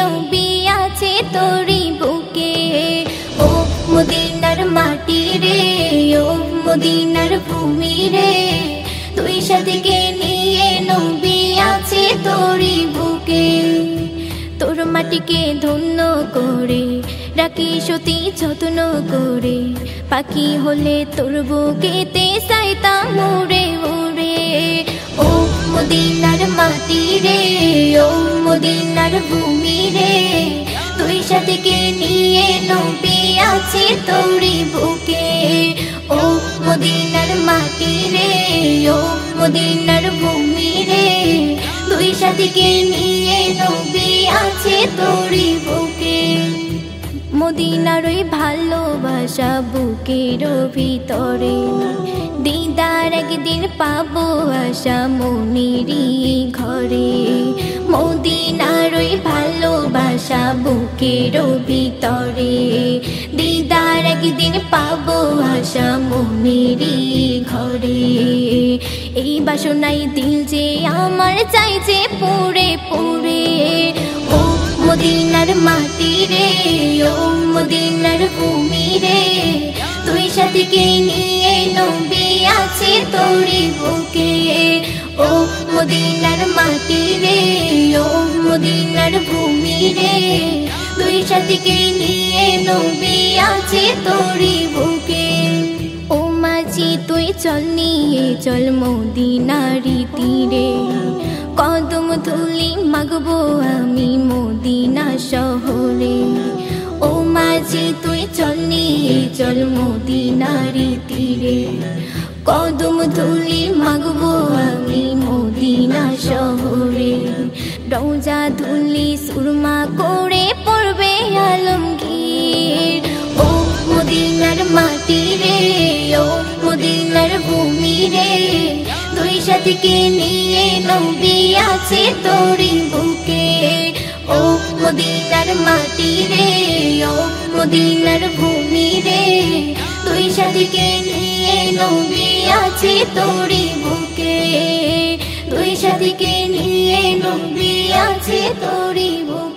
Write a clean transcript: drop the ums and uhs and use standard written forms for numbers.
নবী আছে তোরি বুকে। ও মদিনার মাটি রে, ও মদিনার ভূমি রে, তুই সাথীকে নিয়ে নবী আছে তোরি বুকে। তোর মাটিকে ধন্য করে রাখিস অতি যত্ন করে, পাখি হলে তোর বুকেতে চাইতাম উড়ে উড়ে। ও মদিনার মাটি রে, ও মদিনার ভূমি রে, তুই সাথীকে নিয়ে নবী আছে তোরি বুকে। ও মদিনার মাটি রে, ও মদিনার ভূমি রে, তুই সাথীকে নিয়ে নবী আছে তোরি বুকে। মদিনার ওই ভালোবাসা বুকের ভিতরে, দিদার একদিন পাবো আশা মনেরই ঘরে। মদিনার ওই ভালোবাসা বুকের ভিতরে, দিদার একদিন পাবো আশা মনেরই ঘরে। এই বাসনাই দিল যে আমার চাইছে পুরে পুরে। ও মদিনার মাটি রে, ও মদিনার ভূমি রে, তুই সাথীকে নিয়ে নবী আছে তোরি বুকে। ও মদিনার মাটি রে, ও মদিনার ভূমি রে, তুই সাথীকে নিয়ে নবী আছে তোরি বুকে। ও মাঝি তুই চল নিয়ে চল মদিনারি তীরে, কদম ধুলি মাগবো আমি মদিনা শহরে। ও মাঝি তুই চল নিয়ে চল মদিনারি তীরে, কদম ধুলি মাগবো আমি মদিনা শহরে। রওজা ধুলি সুরমা করে পড়বে আলমগীর। ও মদিনার মাটি রে, ও মদিনার ভূমি রে, তুই সাথীকে নিয়ে নবী আছে তোরি বুকে। ও মদিনার মাটি রে, ও মদিনার ভূমি রে, তুই সাথীকে নিয়ে নবী আছে তোরি বুকে। তুই সাথীকে নিয়ে নবী আছে তোরি বুকে।